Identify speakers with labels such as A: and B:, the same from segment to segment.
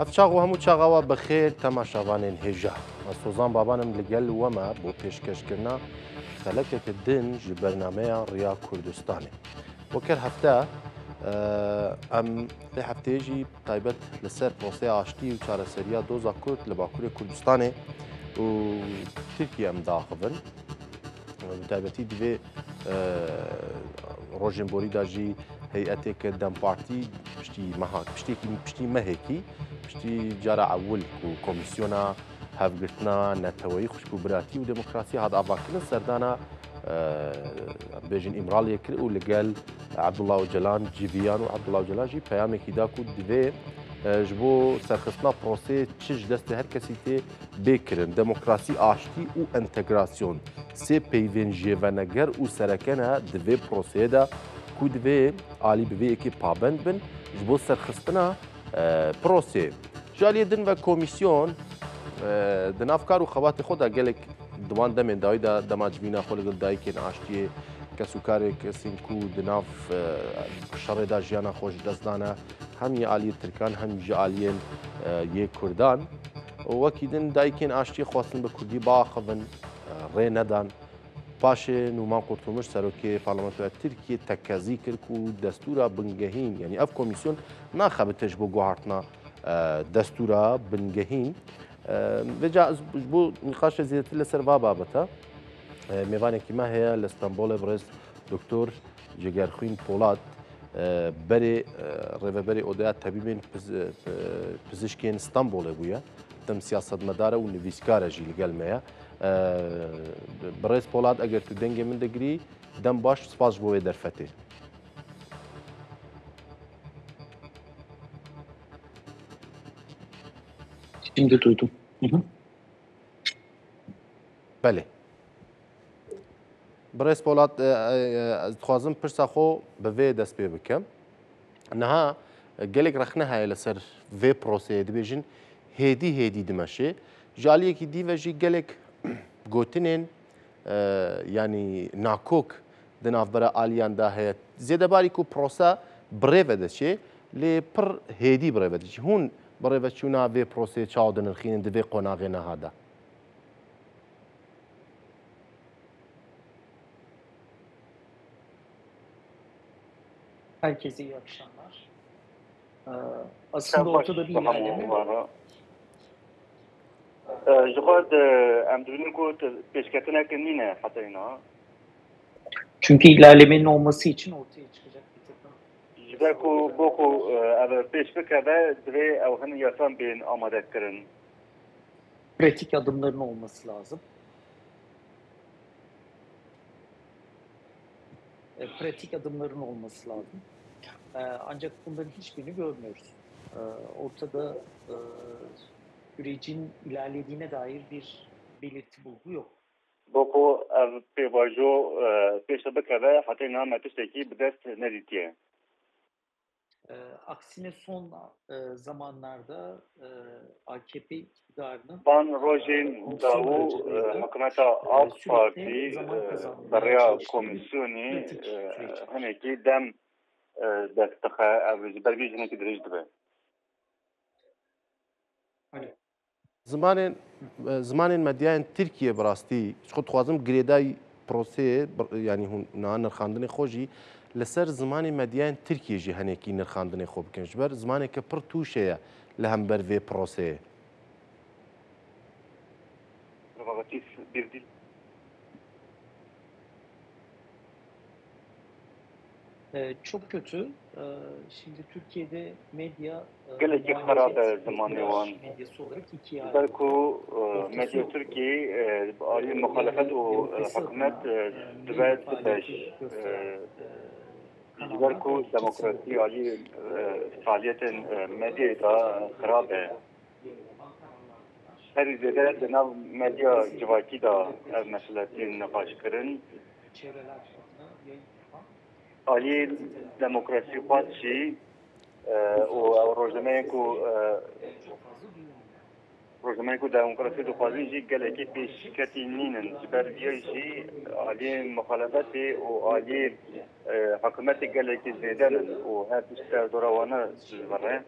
A: افچاغ و هەموو چاغاوە بەخێر تەماشاوانên هێژە سۆزان بابانم لەگەل وەمە بۆ پێشکەشکردنا خەلەکێکی دن ji بەرنمەیە ڕیا کوردستانê وەکر هەفتە ئەم لێ هەفتەیەژی تایبەت لەسەر پرۆسەیە ئاشتی و چارەسەریە دۆزا کورد لە باکووری کوردستانê و تورکیە ئەم داخبن تایبەتی divê rojên borî jî heyeteke dempartî piştî meha piştî mehekî piştî cara ewil ku komîsyona hevgirtina neteweyî xuşkûbiratî û demokrasî hat avakirin serdana bêjin îmraliyê kir û li gel Abdullah Öcalan cîviyan û Abdullah Öcalan jî peyamekî da ku divê ji bo serxistina prosê çi ji destê her kesî tê bêkirin demokrasî aştî û entegrasyon sê peyvên jêveneger û serekene di vê proseyê de ku divê alî bi vê yekê pabend bin ji bo serxistina prosê. Ji aliyê din ve komîsyon di nav kar û xebatê xwe de gelek di wan demên dawî de dema civîna xwe li gel dayîkên aştiyê kesûkarê kesên ku di nav şerê de jiyana xwe ji dest dane hemî aliyê Tirkan hemî ji aliyên yê Kurdan wekî din dayîkên aştiyê xwastin bi Kurdî biaxivin rê nedan. Paşê Numan Kurtulmuş serokê Parlamentoya Tirkiye tekezî kir ku destûra bingehîn yanî ev komîsyon naxebite ji bo guhartina destûra bingehîn vêca ji bo nîqaşa zêdetir li ser va babeta mêvanekî me heye li Stenbolê birêz Doktor Jigerxwîn Polat berê rêveberê Odeya Tebîbên Pizîşkên Stenbolê bûye tim siyasetmedar e û nivîskar e jî li gel me ye birêz Polat eger tu dengê min digirî dem baş spas ji bo wê derfetê.
B: Şimdi duydum.
A: Belê. Birêz Polat ez dixwazim pirsa xwe bi vê dest pê bikim. Niha gelek rexne heye li ser vê proseyê dibêjin hêdî hêdî dimeşê ji aliyekî dî ve jî gelek gotinên yanî nakok di navbera aliyan da heye zêdebarî ku prosa birêve diçê lê pir hêdî birêve diçê hûn birêveçûna vê proseyê çawa dinirxînin di vê qonağê neha de.
B: Herkese iyi akşamlar. Aslında ortada bir ilerleme var. Çünkü ilerlemenin olması için ortaya çıkacak bir takım. Pratik adımların olması lazım. Pratik adımların olması lazım. Ancak bunların hiçbirini görmüyoruz. Ortada sürecin ilerlediğine dair bir belirti bulgu yok.
C: Boku pevajo peşe bekeve hatta namet teki bidest neditiye.
B: Aksine son zamanlarda AKP iktidarının
C: Ban Rojin Davu hükümete AK Parti Barya Komisyoni hani ki dem desteğe avcı belgecine ki direct be.
A: Zimanên medyayên Tirkiye bi rastî xwe dixwazim girêdayî proseyê yanî hûn niha nirxandinê xwe jî li ser zimanê medyayên Tirkiye jî henekî nirxandinê xwe bikin ji ber zimaneke pir tûşe ye li hember vê proseyê.
B: Çok kötü. Şimdi Türkiye'de medya
C: geleki harap zamanı olan
B: medyası olarak ikiye ayrıldı.
C: Belki medya Türkiye ali muhalefet o hükümet dibet beş belki demokrasi ali faaliyetin medyayı da harap her zede de nav medya civaki da ev meseletin nakaşkırın Ali demokrasi partisi o rojnameyi ku demokrasi dixwazin jî gelekî pêşketînînin ji ber vê jî aliyê muhalefetê û aliyê hikûmetê gelekî zêde nin û her tişt dora wan ji vir re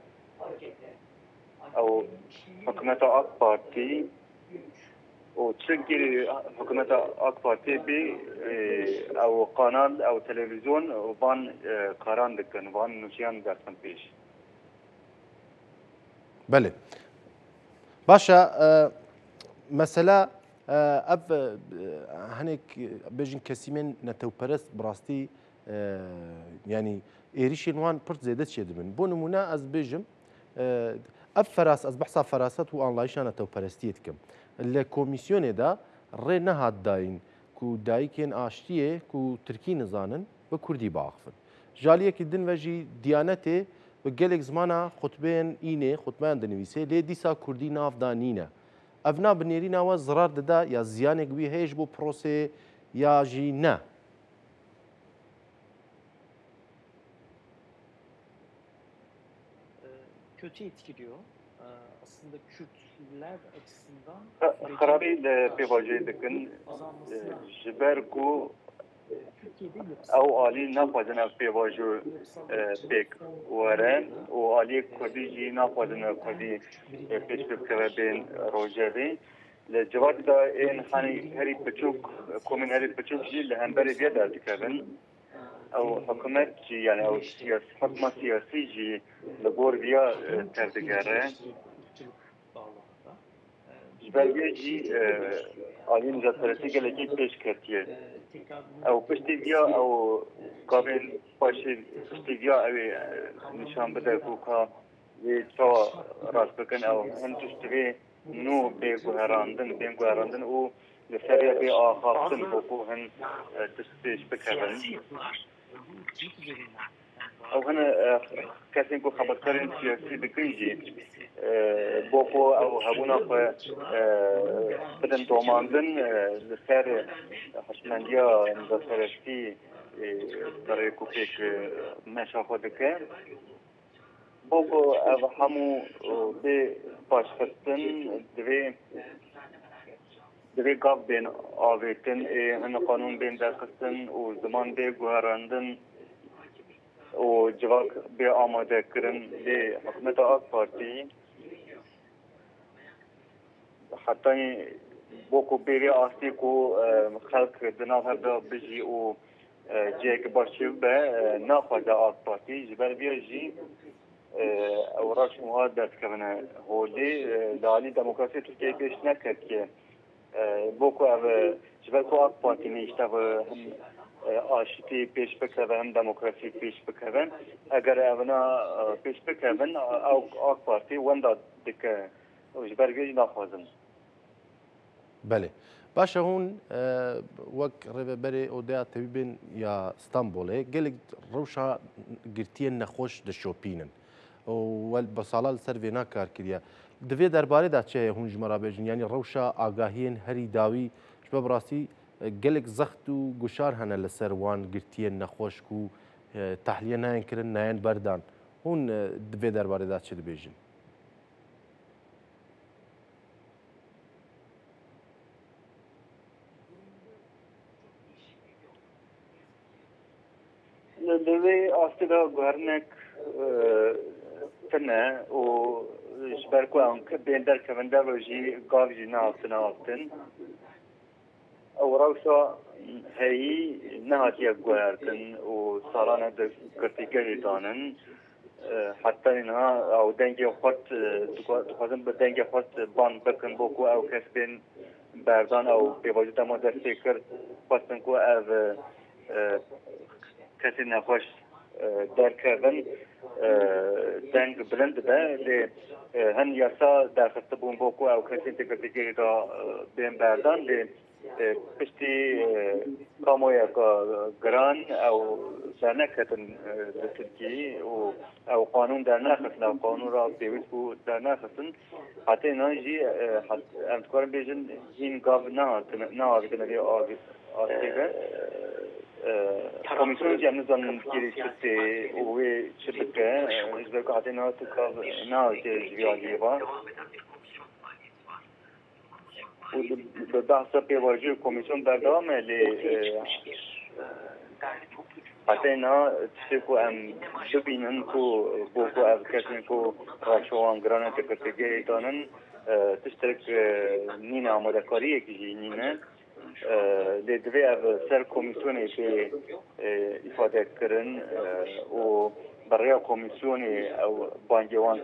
C: او حكومة AK Parti و تشكل حكومة AK Parti بي او قناة او تلفزيون وبان قران دكن وبان نوشيان دكن بيش.
A: بله باشا مثلا اف هنيك بيجن كسيمن نتوبرست براستي يعني ايريشين وان برت زيدت شد من بون منا از بيجم اف فراس از بحث فراسات و انلايشان نتوبرستيتكم الكوميسيون دا ري نهاد داين كو دايكين اشتيه كو تركي نزانن بكردي باخفن جاليه كدن وجي ديانته بقلق زمانا خطبين اينه خطبان دنويسه لي ديسا كردي ناف دانينه افنا بنيرينا و ضرر ددا یا زیانێک وی هەیەش بۆ پرۆسێ یاژی نه
B: kötü etkiliyor. Aslında Kürtler açısından
C: خرابي لبيواجه دكن جبركو او آلی نخوازن او پیواجو پیک ورن و آلی کردی جی نخوازن کردی پیش بکره بین روجوی لجواد دا این خانی هری بچوک کومن هری بچوک جی لهنبری بیا دارد کردن او حکومت جی یعنی او حکومت سیاسی جی لگور بیا تردگره جبرگه جی آلی مجاترسی گلکی پیش کردیه او پشتی بیا او قابل باشی پشتی بیا او نشان بده کوکا یه تا راست بکن او هم تشتوی نو بگوهراندن او لسریع بی آخافتن بکو هم تشتیش بکرن او هنا کسی کو خبرکارین سیاسی بکنجی بوكو او هبونا بدن دوماندن لسر حشمنديا مذكرتي طريقو فيك ماشا خودك بوكو او همو بي باشفتن دوی قاب بين آويتن هن قانون بين درقستن و زمان بي گوهراندن و جواك بي آماده کرن بي حكومت AK Parti حتى بوكو بيري آسي كو خلق دناو هردا بجي و جيك باشيو با ناخوزا AK Parti جبال بيا جي اوراش مهاد كمنا هولي لالي ديمقراطية تركيا بيش نكت كي بوكو او جبال كو AK Parti نيشتاو هم آشتی پیش بکردن هم دموکراسی پیش بکردن اگر اونا پیش بکردن او AK Parti وندا دکه جبرگی نخوازن
A: بله باشا هون وەک ڕێبەرێ ئۆدەیا تەبیبن یا ستانبولێ gelek ڕەوشە گرتیە نەخۆش دەشۆپینن بە ساڵا لەسەر vêna کار کردە divê derbarêda çi heye hûn ji me re bêjin yanî rewşa agahiyên herî dawî ji ber rastî gelek zext û guşar hene li ser wan girtiyên nexweş ku tehliye nayên kirin nayên berdan hûn divê derbarêda çi dibêjin
C: دوی آسیدا گوهرنک تنه و جبرکو اون بیندر کونده و جی گاو جی نافتن او روشا هایی نهاتی گوهرتن و سالانه کرتیگری دانن حتی اینها او دنگی خود دخوازن به دنگی خود بان بکن بکو او کس بین بردان او بیواجد ما دستی کرد خواستن که او کسی نخوش درکردن دنگ بلند به هن یاسا درخست بون بکو او کسی تکرتیگری دا بین بردان پشتی کامویا گران او در نکتن ترکی او قانون در نخستن او قانون را بیوید کو در نخستن حتی اینا جی امتکارم بیجن این گاو نه آویدن دی آسیگه komisyon cemizanın geliştirdi o ve çıktığı izbek adına tıkav na ceviyali var. Bu da bahsa pevacı komisyon berdevam eli حتی اینا چیزی که ام ببینن که بوکو از کسی که راشوان گرانه تکتگی دانن تشترک نین آماده کاری که نینه دوی از سر کمیسیونی که ifade کردن و برای کمیسیونی او بانکیوان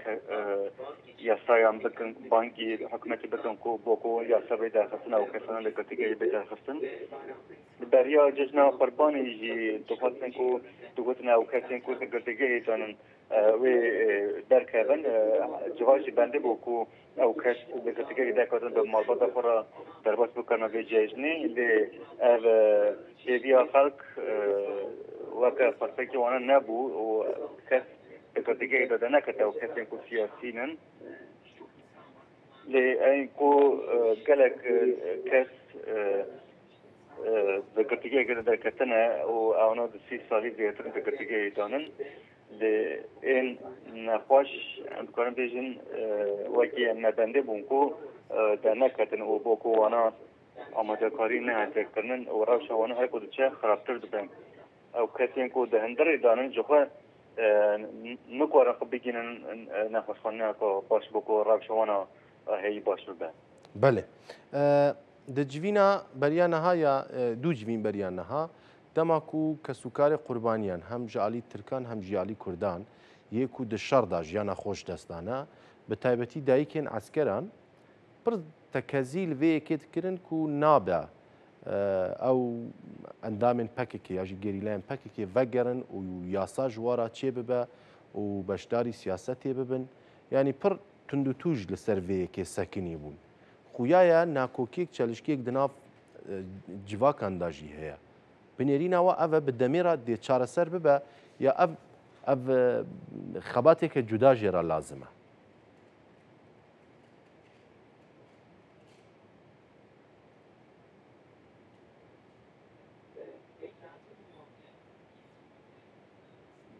C: یاسایان بکن بانکی حکومتی بکن کو بوکو یاسا بیدار خستن او کسان لکتیگی بیدار خستن برای جشن قربانی جی دخوتن کو دخوتن او کسان کو لکتیگی دانن و درکبن جواجی بنده بوکو او کس لکتیگی دکاتن به مربوط خورا درباس بکنه به جشنی لی بیا خلق وکه پرسکی وانا نبو و کس لکتیگی داده نکته او کسان کو سیاسینن لی این کو گلک کس دکتیگی در کتنه و آنها 30 سالی دیگر دکتیگی دانن این نخواش امکان بیشتر وقتی نبنده بونکو در نکتن و بوکو وانا آماده کاری نه تکنن و روش وانا های کود چه خرابتر دبن او کسی کو دهندر دانن جوه نکوارن خب بگینن نخواش خانه کو باش بوکو روش وانا هی باش ببن.
A: بله. دجوینا بریانها یا دو جوین بریانها دماکو کسوکار قربانیان هم جالی ترکان هم جالی کردان یکو دشار دا جیانا خوش دستانه به تایبەتی دایکین عسکران پر تکزیل وی کت کرن کو نابه او اندامن پککی یا گریلان پککی وگرن و یاسا جوارا چه ببه و بشداری سیاستی ببن یعنی پر تندو توج لسر وی که سکنی بون خویایا ناکوکیک چالشکیک دناف جواک انداجی هیا بنیرین و او بدمیرا دی چهار سر ببه یا او خباتی که جدا جرا لازمه.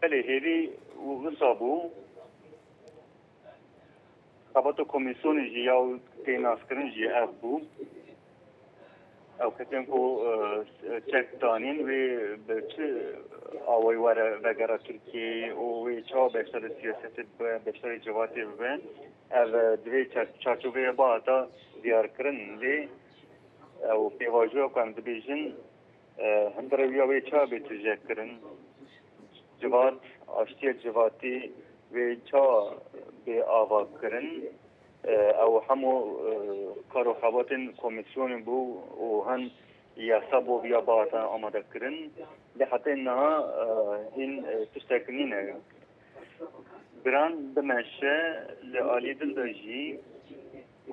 C: بله هیری و صابو خبات کمیسیون جی یا تیناس کردن جی ابو او کتیم کو چک دانین و به چه آوای وره وگرا ترکیه و چه بیشتر سیاست بیشتر جواتی ببین او دوی چارچوبه با تا دیار کردن لی او پیواجو کن دبیجن هندرویا و چه بیتوجه کردن جوات آشتی جواتی و چه به آوا کردن او همو کارو خواتن کمیسیون بو و هن یاسا بو بیا باتا آماده کردن لحظه نه این تشتکنینه بران بمشه لعالی دلداجی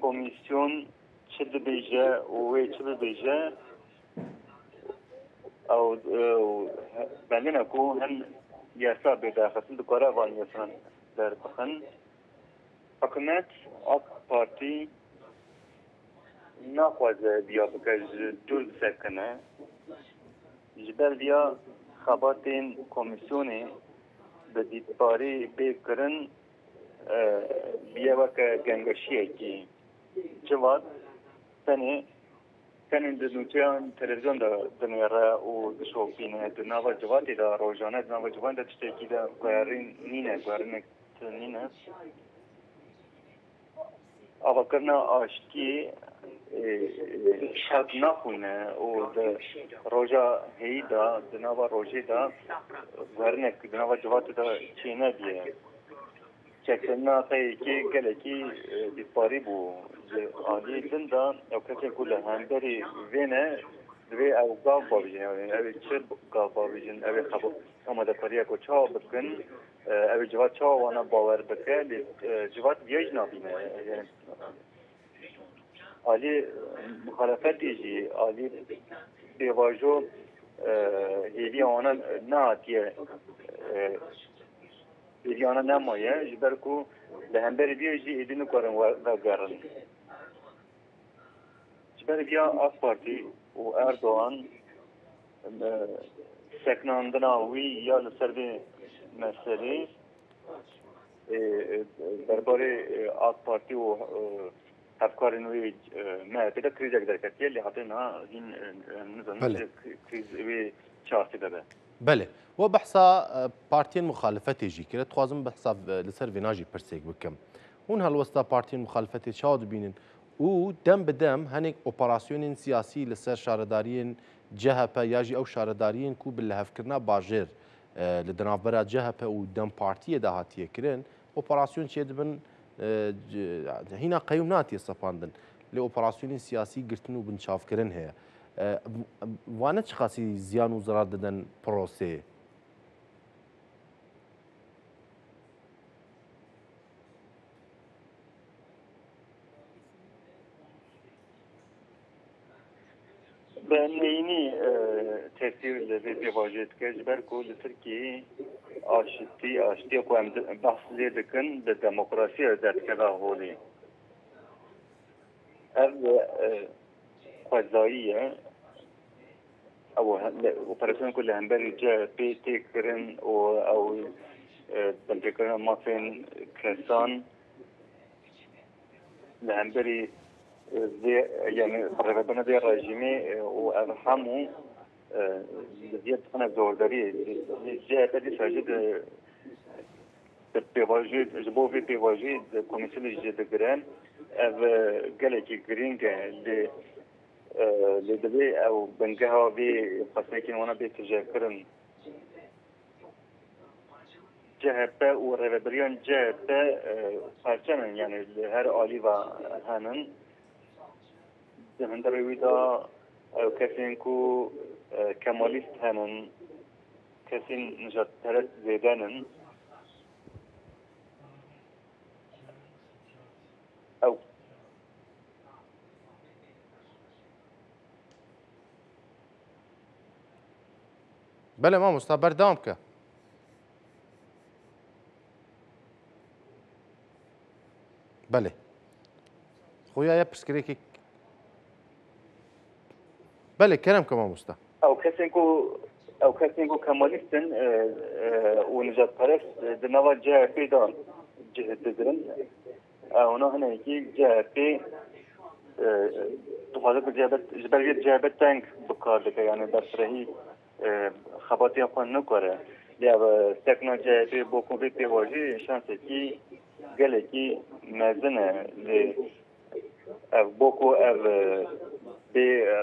C: کمیسیون چه دبیجه و چه دبیجه او بندن اکو هن یاسا بداخل دکاره وان یاسان در بخن حکومت آک پارتی نخواهد بیا بکش دور سکنه جبر بیا خبات این کمیسیونی به دیدباری بکرن بیا وکه گنگشیه کی جواد تنه دنوتیان تلویزیون دنیاره و دشوفینه دنوا جوادی دا روزانه دنوا جوان دا تشتکی دا گویرین نینه آوا کرنا آشتی شاد نخونه و د روزا هیدا دنوا روزی دا ورنک دنوا جوات دا چینه دیه چکنا خیلی که گله کی دیپاری بو آدی دن دا او کسی کله هندری وینه دوی او گاو باویجن او چه گاو باویجن او خبر آماده کاریه کو چا بکن او جوات چا وانا باور بکن جوات بیاج نبینه آلی مخالفت دیجی آلی بیواجو هیلی آنها ناتیه هیلی آنها نمایه جبر کو لهمبر بیاجی ایدی نکارن و گرن جبر بیا آک پارتی و اردوان سکناندنا وی یا لسر به مسئله درباره آک پارتی و افکار نوی ما پیدا کریزه در کتیه لی حتی نه این نظام کریز وی چارتی داده
A: بله و بحثا بارتين مخالفتي جي كده تخوازم بحثا لسر فيناجي برسيك بكم هون هالوستا بارتين مخالفتي شاود بينن و دم بدم هنك اوبراسيون سياسي لسر شارداريين جهبه ياجي او شارداريين كو بالهفكرنا باجر لدنافبرا جهبه و دم بارتي دهاتيه كرن اوبراسيون شي دبن هنا قيومناتي سباندن لاوبراسيون سياسي قرتنو بنشاف كرن هي وانا خاصی زیان و ضرر دادن پروسه
C: بنيني تأثير الذي واجد كجبر كل تركي أشتي قام بحث لكن الديمقراطية ذات كذا هولي قضائية أو أوبراسيون كلها همبري جاء بي تكرن أو بنتكرن ما فين كسان لهمبري يعني رغبنا دي الرجيمي وأرحمه زيادة أنا زورداري جاء بدي ساجد بيواجد جبوا في بيواجد كوميسيون جديد جرام قال لك جرين اللي لدبي أو بنجها بي قصيكين وانا بيتجاكرن جهبة ورغبريان جهبة فارجانا يعني هر آليفا هانن من درويدا أو كسينكو كماليست هانن كسين نجات ثلاث زيدانن أو
A: بله ما مستبر دام که بله خويا يا برسكريكي بله كلام كمان مستا
C: أو كسينكو كماليستن ونجات ثلاث دنوا جاء في دان جهددن هنا هيك جاء في تخاطب جبرية جابت تانك بكار لك يعني برسرهي خباتي أقوى نكره لأ سكنا جاء في بوكو في بيواجي شانسي كي قالكي مازنة ل بوكو بي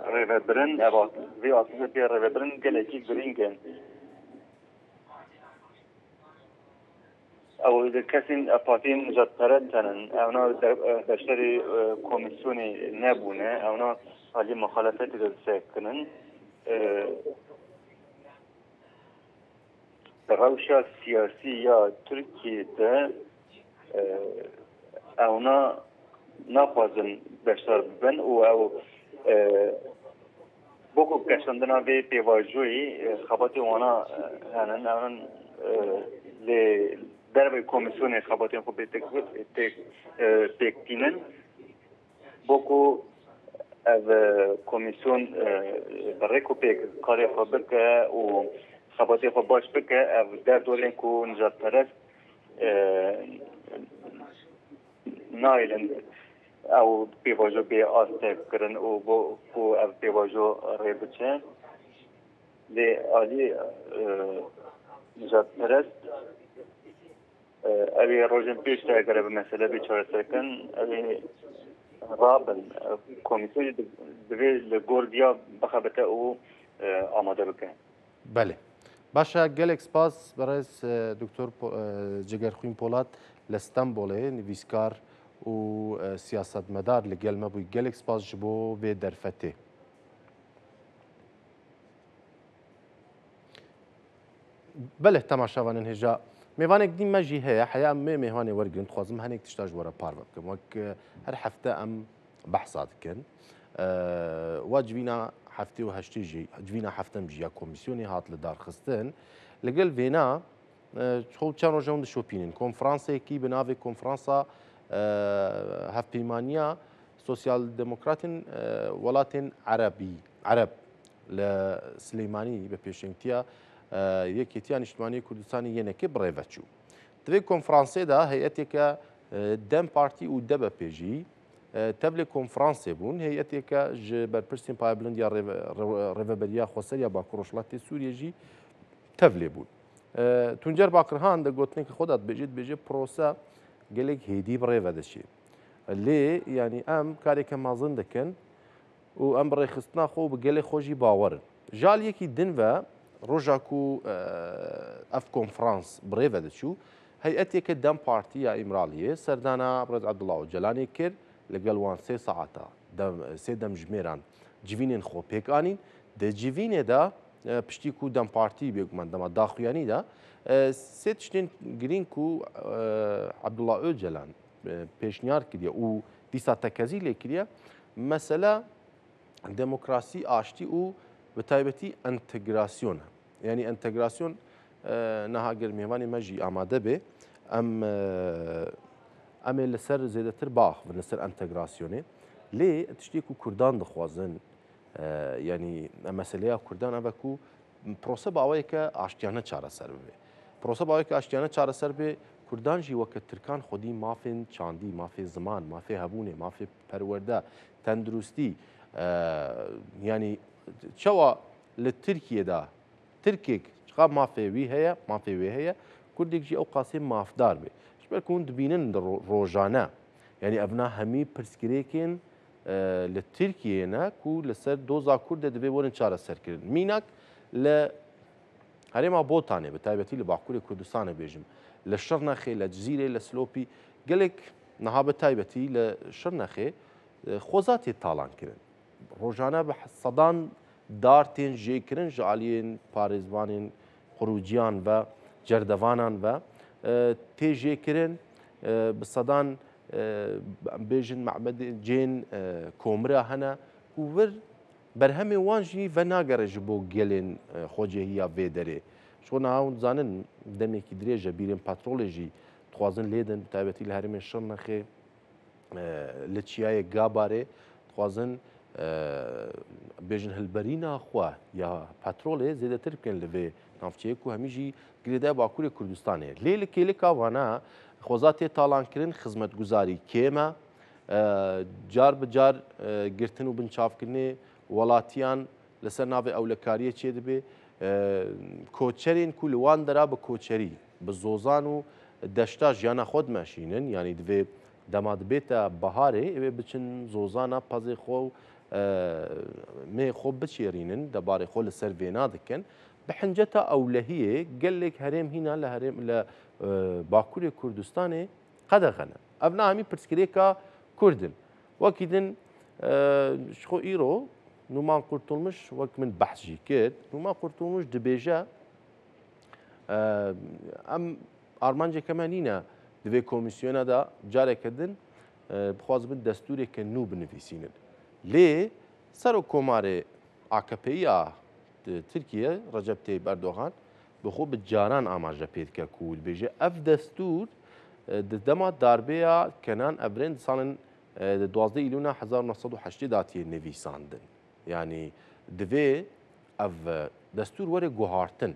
C: ريفبرن أو في أصل بي ريفبرن قالكي جرينجن او کسی پارتین جد ترتن اونا داشتری کمیسیونی نبونه اونا حالی مخالفتی رو سکنن روشا سیاسی یا ترکیه ده اونا نخوازن داشتر ببن او بوکو کشندنا به پیواجوی خباتی اونا هنن اونا درباره کمیسیون خباتی خود تکینن بوکو از کمیسیون برای کوپیک کاری خود بکه و خباتی خود باش بکه از در دورین کو نجات پرست نایلن او پیواجو به آسته کرن و بو از پیواجو ریبچه لی آلی نجات پرست أبي روجن بيش تاجر بمسألة بيشار سكن أبي رابن كوميسيون دبي لجورديا بخبته أو آماده بكن.
A: بله. باشا جالك سپاس برئيس دكتور جگرخوين بولات لإسطنبول نویسکار و سیاست مدار لجل ما بوي جالك سپاس جبو في درفته. بله تماشاوان انهجا میوانێک دیمەژی هەیە حیا ئەمێ میێوانێ وەرگن خوازم هەنێک تشتاش وەرە پار بکەم وەک هەر هەفتە ئەم بەحسا دکەن وا جوینە هەفتێ و هەشتێژی جوینە هەفتەم ژیا کۆمیسیۆنی هات لە دارخستن لەگەل وێنا چەند ڕۆژە هەون دشۆپینن کۆنفرانسێکی بناوێ کۆنفرانسا هەفپەیمانیە سۆسیال دموکراتین وڵاتین عەرەب لە سلەیمانی بە پێشنگتیە یەکێتیان نیشتمانی کوردستانی یەنێکی بڕێڤەچوو دوێ کۆنفرانسێدا هەیەتێکە دەم پارتی و دە بە پێژی تەبلێ کۆنفرانسێ بوون هەیەتێکە ji بەرپرسین پایە بلند یا ڕێڤەبەریە خۆسەریە باکوڕۆژڵاتی سووریێژی تفلی بون تونجر باکرهان ده گوتنی که خودت بجید پروسه گلگ هیدی برای ودشی لی یعنی ام کاری که مازن دکن و ام برای خستنا خو بگلی خوشی باورن جال یکی دن و روزاکو اف کنفرانس برای ودشو هیئتی که دم پارتی یا امرالیه سردانا برز عبدالله اوجلانی کر لگل وان 3 ساعتا سه دم جمیران جوینین خو پیک آنین ده جوینه دا پشتی کو دم پارتی بیگمان دم داخویانی دا سه تشتین گرین کو عبدالله اوجلان پیشنیار کردیه و دیسا تکزیل کردیه مثلا دموکراسی آشتی و به تایبەتی انتگراسیون یعنی انتگراسیون نهاگر میوانی مجی آماده به ام لسر زیادتر باخ و لسر انتگراسیونه لی تشتی کو کردان دخوازن یعنی مسئله کردان اوه کو پروسه باوی که آشتیانه چاره سر به پروسه باوی که آشتیانه چاره سر به کردان جی وقت ترکان خودی مافین چاندی مافی زمان مافی هبونه مافی پرورده تندرستی یعنی چوا لترکیه دا ترکیک چقدر مافی وی هیا کردیک جی او قاسم مافدار به شبه کون دبینن روزانه یعنی ابنا همی پرسکریکین لترکیه نه کو لسر دوزا کرد دبی ورن چاره سر کردن مینک ل هرما بوتانه به تایبەتی لباکوری کردستان بیجم لشرنخه لجزیره لسلوپی گلک نها به تایبەتی لشرنخه خوزاتی تالان کردن روزانه به صدان دارتین جیکرن جالین پارزبانین خروجیان و جردوانان و تیجی کرن به صدان بیجن معبد جین کومرا هنا کوور برهمی وانجی و ناگرج بو گلین خوجهیا ویدره شون هاون زانن دمی کی دریجه بیرین پاترولوژی خوازن لیدن تایبەتی لهرم شرنخه لچیای گاباره خوازن بیجن هلبرینا خوا یا پاترول زیاده تر بکن لوی نافچه کو همیجی گریده باکوری کردستانه لیل کلیکا وانا خوزاتی تالان کرن خدمت گزاری کیما جار بجار گرتن و بنچاف کرنه ولاتیان لسر ناو اولکاریه چه دبی کوچرین کل وان درا به کوچری به زوزان و دشتا جانا خود ماشینن یعنی دوی دماد بیتا بهاره بچن زوزانا پازی خو می خوب بچیرینن دبار خو لسر وینا دکن بحنجتا اولهیه گلک هرم هینا لهرم ل باکوری کردستان قدغنا ابنا همی پرسکریکا کردن وکیدن شخو ایرو نومان قرطولمش وقت من بحثی کرد نومان قرطولمش دبیجا ام آرمانجا کمانینا دوی کمیسیونا دا جاره کردن بخواز بن دستوری که نو بنویسینن لی سر و کمار AKP'ya Türkiye Recep Tayyip Erdoğan بخو بجاران آماجه پید که کول بیجه اف دستور دما داربیا کنان ابرند سالن 12 ایلونا 1980 داتی نویساندن یعنی دوی اف دستور وره گوهارتن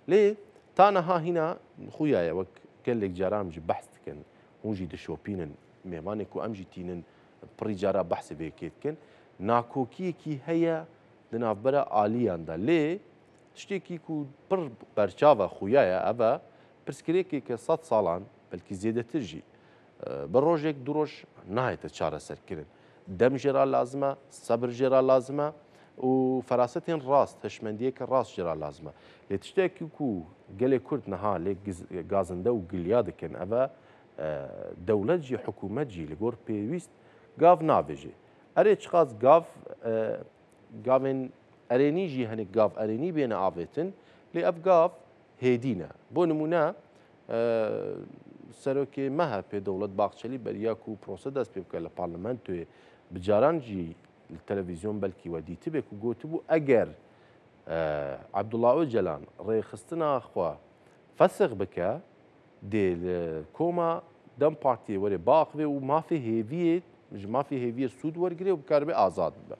A: لی تانها هنا خویایا وک کلک جارام جی بحث کن اونجی دشوپینن میوانی کو امجی تینن پری جارا بحث بیکید کن ناکوکی کی هيا دنافبرا عالیان دا لی تشتێکی کو پڕ بەرچاوە خویایە ئەvە پرسکرێکی کە 100 ساڵان بەلکی زیێدەتر ژی بە ڕۆژێک دوو ڕۆژ نایەتە چارەسەرکردن دەم ژێرا لازمە سەبر ژێرا لازمە و فەراستێن ڕاست هەشمەندیەکە ڕاست ژێرا لازمە لێ تشتێکی کو گەلێک کورد نەها لێ گازندە و گلیا دەکەن ئەvە دەوڵەت جی حکوومەت جی لەگۆڕ پێویست گاو ناوێژێ ئەرێ چقاس گاوێن ئەرێنیژی هەنێک گاف ئەرێنی بێنە ئاوێتن لێ ئەف گاف هێدینە بۆ نمونە سەرۆکێ مەهە پێ دەوڵەت باخچەلی بەریاک و پرۆسە دەست پێ بکە لە پارلەمەنتوێ بجارانجی تەلەڤیزیۆن بەلکی وە دیتبێک و گوتبوو ئەگەر عەبدوڵڵا ئۆجەلان ڕێخستنا خوا فەسخ بکە دێ کۆما دەم پارتیێ وەرێ باخبێ و مافی هێویێ مافی هێویە سوود وەرگرێ و بکاربێ ئازاد ببە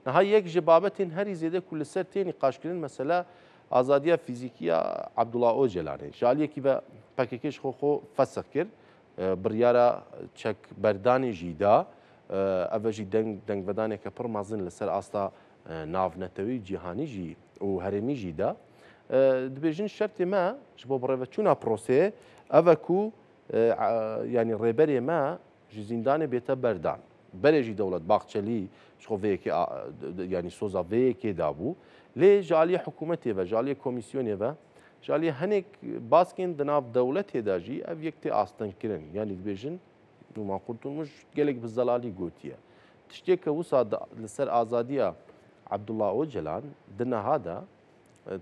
A: نها یک جبابتین هری زیاده کل سر تینی قاشکرین مثلا آزادی فیزیکی عبدالله اوجلانه جالیه کی به پکیکش خو فسخ کرد بریارا چک بردانی جیدا اوجی دنگ ودانه که پر مازن لسر آستا ناونتوی جهانی جی و هرمی جیدا دبيجن شرط ما جبو بريفتشونا بروسي افاكو يعني الريبري ما جزيندان بيتا بردان بلجي دولة باقشلي شو فيك يعني سوزا فيك دابو لي جالي حكومتي و جالي كوميسيوني و جالي هنيك باسكين دناف دولتي داجي اف يكتي استن كرن يعني دبيجن وما قلت مش قالك بالزلالي قوتيه تشتكي وصاد لسر ازاديه عبد الله اوجلان دنا هذا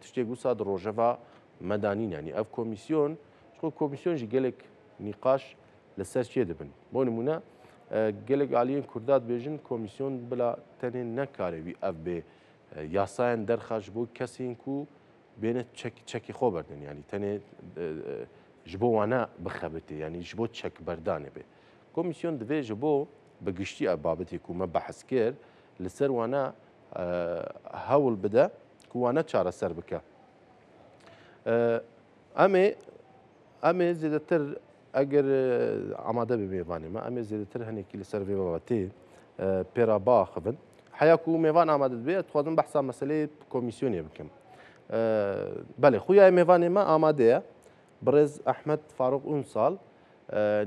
A: تشتكي وصاد روجفا مدانين يعني اف كوميسيون شكون كوميسيون جي قالك نقاش لسر شي دبن بون نمونه قالك عليين كردات بيجن كوميسيون بلا تنين نكاري بي اف بي یاسایان دەرخەش بۆ کەسێک و بێنێت چەکی خۆ بەردن ینی تەنێ ji بۆ وانە بخەبتێ ینی ji بۆ چەک بەردانێ بێ کۆمیسیۆن divê ji بۆ بەگشتی ئە بابەتێک و مە بەحث کرد لەسەر وانە هەوڵ بدە ku وانە چارەسەر بکە ئەمێ زیاتر ئەگەر ئامادە بێ mêvanê ئەمێ زیاتر هەنێکی لەسەر vê بابەتê پێرا باخبن حياكو ميفان آماده دبي تخوازم بحثا مسألة كوميسيونية بكم بله خويا ميفان ما آماده برز أحمد فاروق أنصال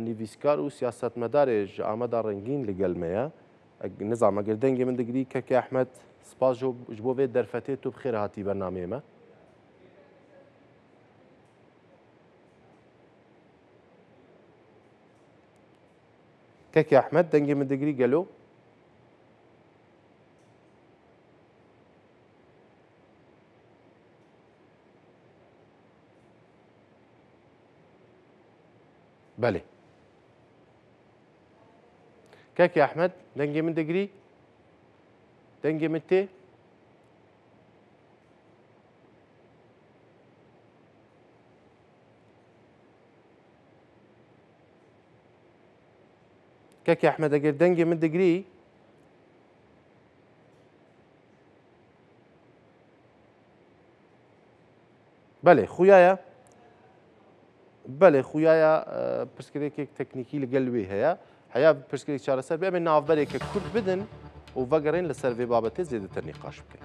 A: نيفيسكار و سياسات مدارج آماده رنگين لقلمية نظام اگر دنگي من دقري كاكي أحمد سباس جبو في درفتي تو بخير هاتي برنامج ما كاكي أحمد دنگي من دقري قالو بله كاكي أحمد دنجي من دقري دنجي من تي كاكي أحمد أقر دنجي من دقري بله خويايا بله خويايا برسكريك تكنيكي لقلبي هيا برسكريك شارع سر بيعمل نافبريك كرد بدن وفقرين لسر بابته زيادة النقاش بكين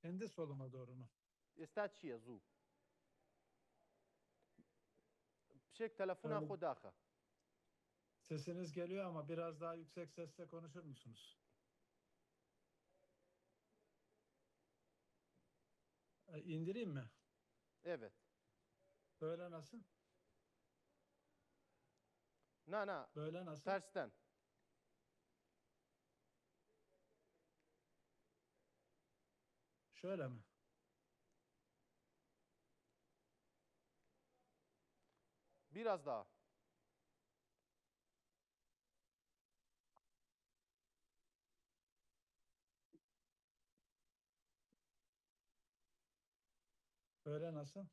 D: Kendi soluma doğru mu?
A: استاد چیه زو بشek telefona خود داخل
D: Sesiniz geliyor ama biraz daha yüksek sesle konuşur musunuz? İndireyim mi?
A: evet
D: Böyle nasıl?
A: na
D: Böyle nasıl?
A: tersten
D: Şöyle mi?
A: biraz daha
D: Böyle nasıl?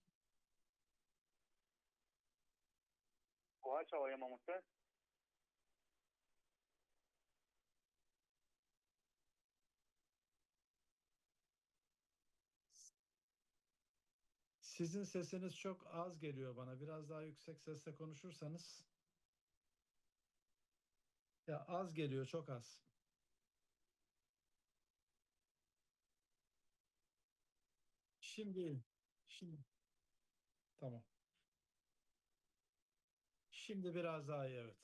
C: وها چاوای ماموسه
D: Sizin sesiniz çok az geliyor bana. Biraz daha yüksek sesle konuşursanız. Ya az geliyor, çok az. Şimdi, şimdi tamam. Şimdi biraz daha iyi, evet.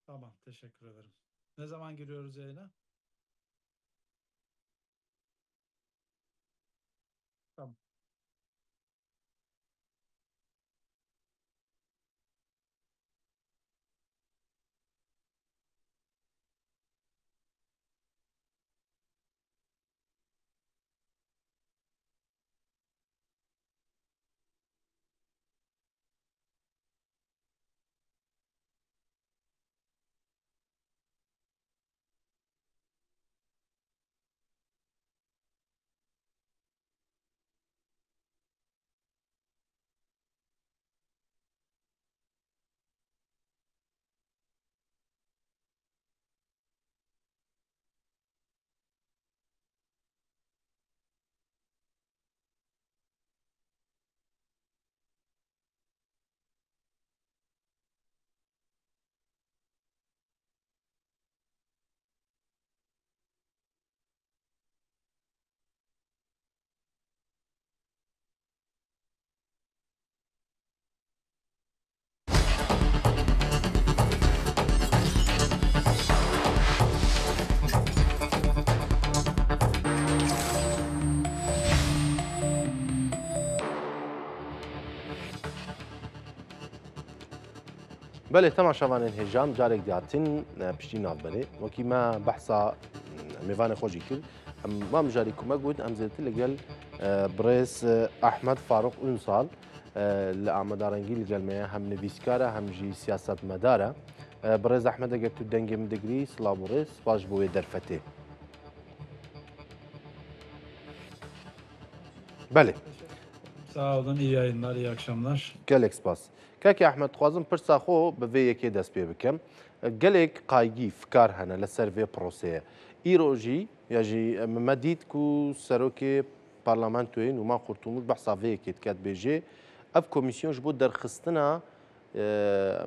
D: Tamam, teşekkür ederim. Ne zaman giriyoruz yayına? Tamam.
A: بله تماشاوان هجام جارێک داتن پشتی ناوبەرێ وەکی ما بەحسا میوان خۆشی کرد مام جاری کومە گوت ئەم زێتر لەگەل بڕێز ئەحمەد فاروق ئونساڵ لە ئامادارەنگی لەگەلمەیە هەم نویسکارە هەمژی سیاسەتمەدارە بڕێز ئەحمەد ئەگەر تو دەنگێ من دەگری سڵاو و ڕێز باش بۆ وێ دەرفەتێ بله
D: Sağ olun, iyi yayınlar, iyi akşamlar.
A: gelek spas کاکی ئەحمەد خوازم پرسا خۆ بەvê یەکێ دەست پێ بکەم gelek قایگی فکار هەنە لەسەر vê پرۆسەیە ئیرۆژی یاژی مە دیت و سەرۆکێ پارلەمانتوێن وما قورتوموش بەحسا vê یەکێت کات بێژێ ئەف کۆمیسیۆنش بۆ دەرخستنە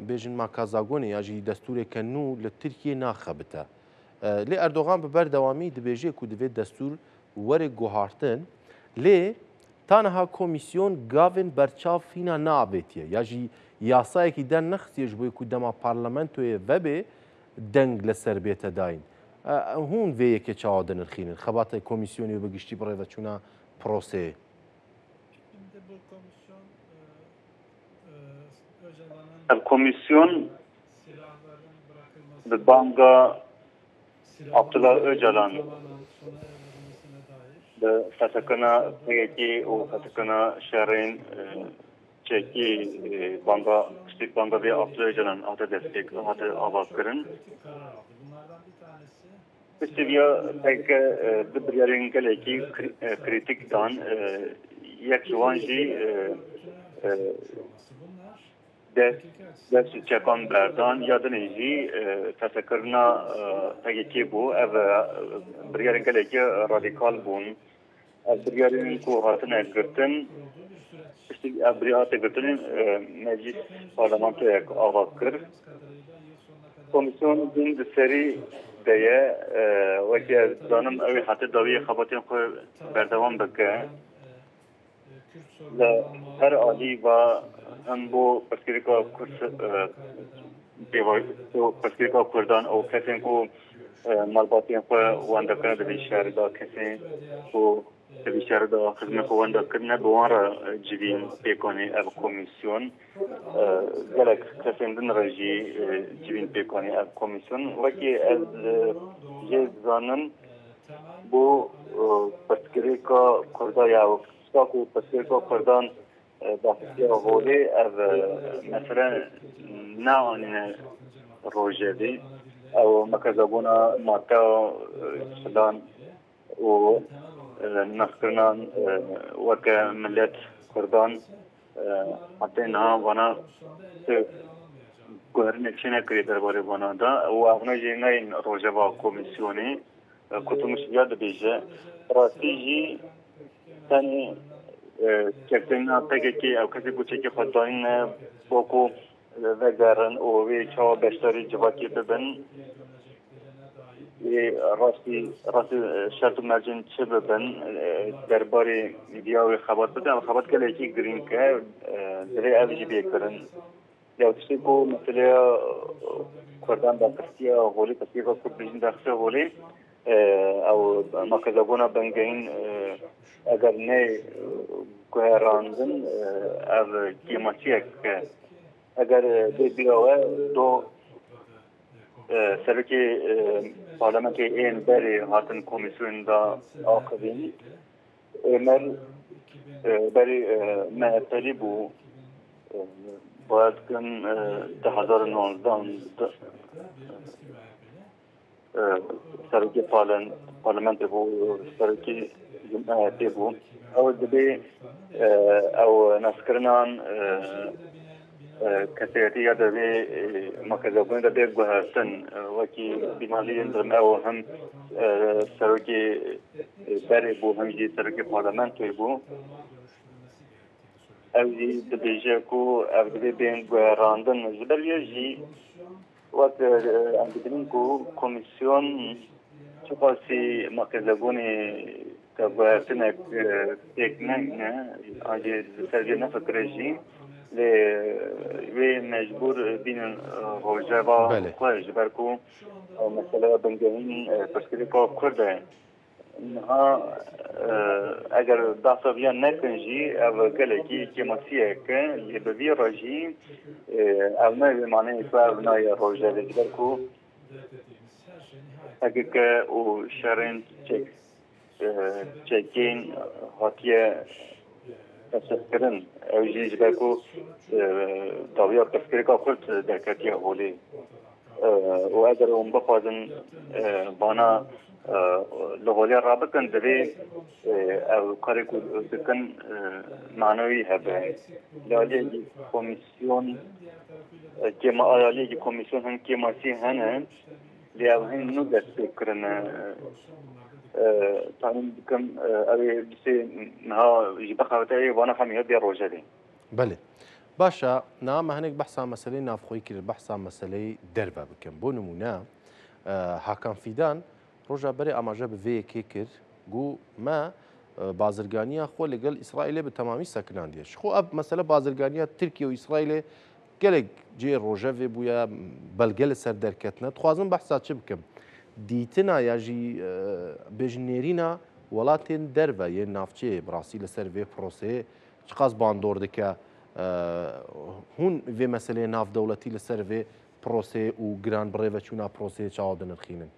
A: بێژن ماکازاگۆنی یاژی دەستورێکە نو لە تورکیە ناخەبتە لێ ئەردۆغان بە بەردەوامی دەبێژێ و دەبێت دەستور وەرێک گوهارتن لێ تانەها کۆمیسیۆن گاڤن بەرچاوفینا نابێتیە یاژی یاسایەکی دەر نەخستێژ بۆی کو دەما پارلەمەنتۆیە vەبێ دەنگ لەسەر بێتە داین هون vê yekê çawa dinirxînin xebatê komîsyonê û bi giştî bi rêveçûna proseyê
D: Şimdi bu komisyon Öcalan'ın
C: ev komisyon
D: silahların bırakılması,
C: bi banga
D: silahların
C: Abdullah Öcalan
D: tamamen sona erdirilmesine dair
C: bi fetekina peyekî û fetekina şerên çekî banga piştî banga vê Abdullah Öcalan hate destek hate avazkirin
D: kritik karar aldı. Bunlardan bir tanesi
C: piştî pek bi biryarên gelekî kritik dan yek ji wan jî
D: bunlar
C: dest çekan berdan ya dinê jî fetekirina pekekî bû ev biryarên gelekî radikal bûn ev biryarên ku hatine girtin piştî ev biryar hate girtinên meclis parlamentoyek ava kir komisyon din di serî de ye wekî zanim ew ê hate dawiyê xebatên xwe berdewam bike li her alî ve hem bo pirsgirêka pirsgirêka Kurdan û kesên ku malbatiyên xwe wan dikin di vî şerê de kesên ku di vî şerê de xizmê xwe wan dikirine bi wan re civîn pêkanî ev komisyon gelek kesên din re jî civîn pêkanî ev komisyon wekî ez jê dizanim bu pirsgirêka Kurda ya ku pirsgirêka Kurdan daxisiya holê ev mesele neanîne rojevî ew mekezebûna mata şilan û نسکرنان وک ملت کردان حتی نه وانا گوهرین چینه کری درباره وانا دا و افنا جینه این روژوا کمیسیونی کتومش یاد بیجه راستی جی تانی کفتنا پگکی او کسی بوچه که خود دارین باکو وگرن او وی چاو بشتاری جواکی ببن راستی شرط مرجن چه ببن درباره میدیاوی خبات بده اما خبات کلی که گرین که دره اوجی بیکرن یا تشتی کو مثلا کردان با کسیا هولی کسیا کو کرد بیشتر داخل هولی او مکزبونا بنگین اگر نه کوهراندن از کیماتیک اگر بیاوه دو سرکی پارلمانتی این بری هاتن کمیسیون دا آخرین امر بری مهتری بو باید کن 2019 سرکی پارلمانت بو سرکی جمعیتی بو او دبی او نسکرنان كثيرية دبي مكذبون دبي جهاتن وكي بمالين درم أو هم سرقي بري بو هم جي سرقي برلمان تيبو أو جي دبي جاكو أو دبي بين جهراندن زبالية جي وقت عندنا كوميسيون شخصي مكذبوني كجهاتن تكنينا عندي سرقي فكرجي و مجبور بین روجوا خواهش برکو مثلا بنگهین پشکری که کرده اینها اگر داستا بیان نکنجی او گلکی که مسیح که لیبوی راجی او نه به معنی که او نه روجوا برکو اگر که او شرین چکین هاتیه تسکرن اوجی جبرکو طبیعه تفکری که خود درکتی هولی و اگر اون بخوادن بانا لغولی رابطن دوی او کاری که دکن معنوی هبه لالی کمیسیون که ما آلالی کمیسیون هم که ماسی هنه لیاو هم نو دست کرنه تعلم كم أبي بس نها يجيب خاطري وأنا خمية بيروجلي.
A: بله. باشا نعم هنيك بحث عن مسألة نافخوي كل بحث عن مسألة دربة بكم بونمونا حكم فيدان رجع بري أما جاب في كيكر جو ما بازرگانية خو لقال إسرائيل بتمامي سكنان ديش خو أب مسألة بازرگانية تركيا وإسرائيل قالك جي رجع في بويا بلقال سر دركتنا تخوازن بحثات شبكم دیتنا یا جی بجنیرینا ولاتین دربه یه نافچه براسی لسر وی پروسه چقاس باندور دکه هون وی مسئله ناف دولتی لسر وی پروسه و گران بره و چونا پروسه چاودن الخینن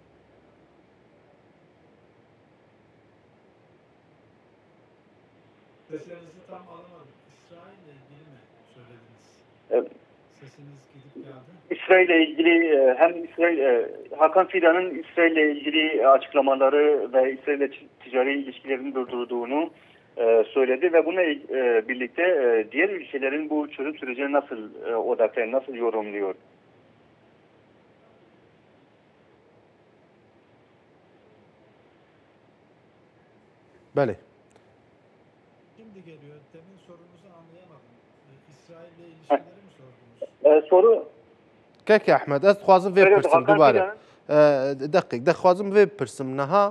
D: Seslerinizi tam alamadım. İsrail'le ilgili mi söylediniz? Sesiniz gidip geldi.
C: İsrail'le ilgili hem Hakan Fidan'ın İsrail'le ilgili açıklamaları ve İsrail'le ticari ilişkilerini durdurduğunu söyledi ve bununla birlikte diğer ülkelerin bu çözüm sürecini nasıl odaklayın, nasıl yorumluyor?
A: Bale.
D: Şimdi geliyor. Demin sorunuzu anlayamadım. İsrail'le ilişkileri mi sordunuz?
C: Soru
A: كاكي أحمد أخوازم في برسم دوباره دقيق دخوازم في برسم نها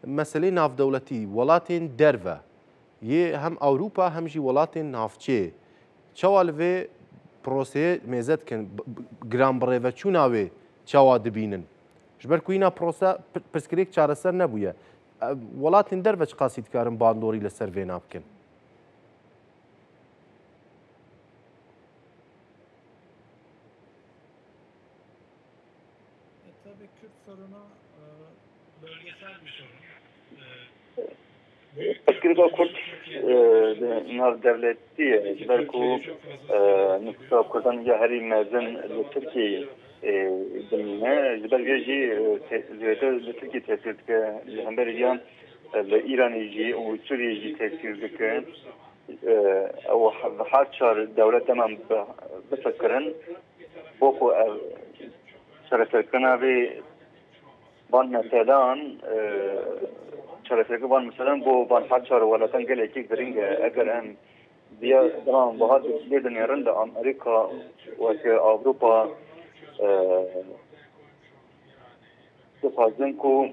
A: مسألة ناف دولتي ولاتين دربة يه هم أوروبا هم جي ولاتين نافچه چوال في بروسه ميزت كن جرام بريفا چوناوي چوا دبينن جبر كوينا بروسا برسكريك چارسر نبويا ولاتين دربة قاسيد كارن باندوري لسر في نابكن
D: Tabii Kürt sorunu bölgesel bir sorun.
C: Askeri Kurt nav devleti belki nüfusa Kurdan yahri mezen Türkiye demine belki Türkiye tesirke hemberiyan لإيران جي وسوريا جي تأثير ذكر أو بحال شهر دولة تمام بفكرن بوكو شرسكنا في بان مثلا شرسك بان مثلا بو بان حال شهر ولا تنقل كي درينج أجر أن ديا تمام بهذا بيدن يرند أمريكا وأوروبا تفاجئنكو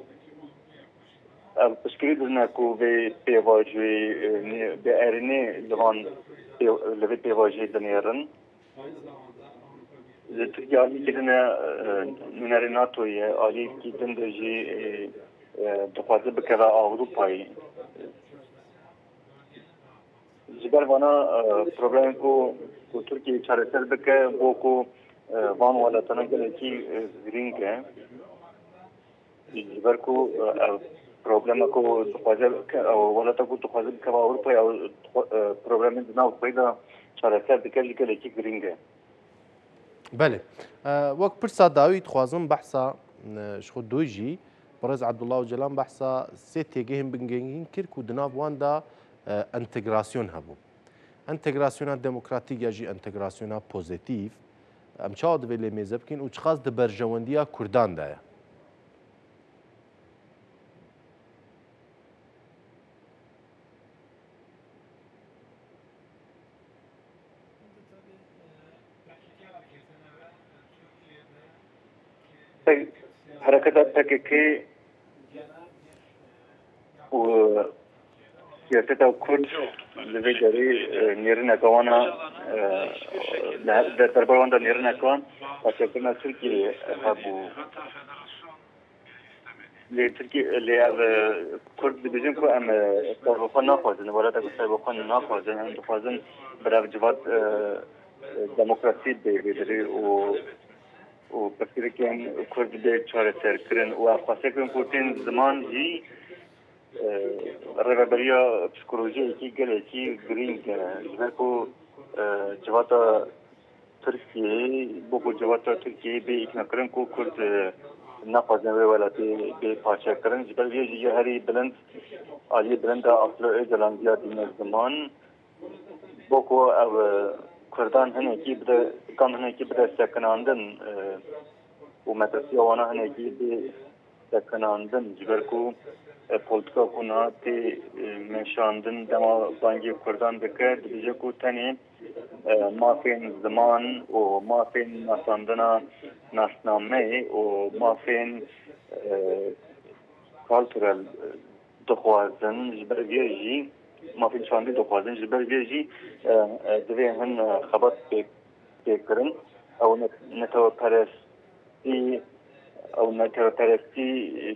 C: بسكريدناكو بيواجي بأرني لغان لبي بيواجي دنيرن تركيا كدنا نيناري ناتو يا علي كدن دجي تقاضي بكذا أوروباي جبر وانا بروبلم کو ترکیه چارسل بکه بوکو وان ولا تنقل کی گرین که جبر کو پروبلم کو تقاضي او ولا تقول تقاضي بكذا أوروبا او بروبلم دنا وبيدا چارسل بکه کی گرین که
A: بله وقت برسا داوید خوازم بحثا شخو دوجي برز عبد الله وجلان بحثا سي تيجيهم بنجين كيركو دناف واندا انتگراسیون هبو انتگراسیون دموکراتیک یا جی انتگراسیون پوزیتیو ام چاو دویلی میزب کن و چخاز ده برجواندیا کردان دایا
C: حركات PKK و سياسة كرد لبي جري نيرنا كوانا درباروندا نيرنا كوان وشكلنا تركي هبو لتركي اللي كرد بيجون كو ام سابقا ناخذن ولا تقول سابقا ناخذن ام تفازن براف جوات ديمقراطي بيدري و بسكرين كرد بيت شهر سركرن وخاصة كورتين زمان جي رهبرية بسيكولوجية كي قال كي جرين جبالكو جواتا تركيا بوكو جواتا تركيا بإكنا كرن كو كرد نقازن ولا بباشا كرن جبال يجي هاري بلند علي بلند أصله إجلان ديا دين الزمان بوكو أو كردان هنا كي بدا كان هنا كي بدا سكناندن ومدرسة وانا هنا كي سكناندن جبالكو politika kuna te meşandın dema bangi Kurdan dike dibije ku tani mafin zaman o mafin nasandına nasname o mafin kültürel doxwazin jiber viyaji mafin şandi doxwazin jiber viyaji divê hin xebat pêkirin ew netewperestî او نتوپرستی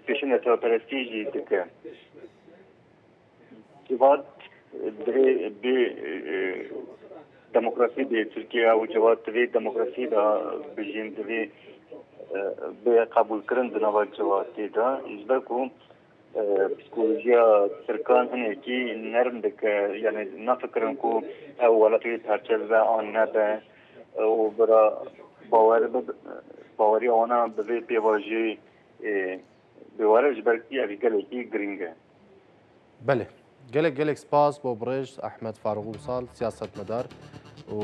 C: پیشون نتوپرستی جی دکه جواد به دموکراسی به ترکیه و جواد به دموکراسی دا بجیم به قبول کردن دنبال جواد دا اجبار کو پسیکولوژیا ترکان هنی کی نرم دکه یعنی نفکرن کو اولاتی پرچل و آن نبه و برا باوری آنها به پیواژی بیواره جبرتی اگرگی گرینگه.
A: بله گلک سپاس با برج احمد فاروق وصال سیاست مدار و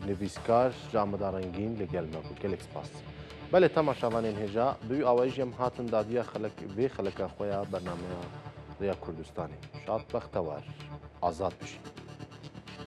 A: نویسکار جامدار رنگین لگل مگو گلک سپاس. بله تماشاوان هجا دوی آوایجیم هاتن دادیا خلق وی خلق خویا برنامه ریا کردستانی شاد بختوار آزاد بشید.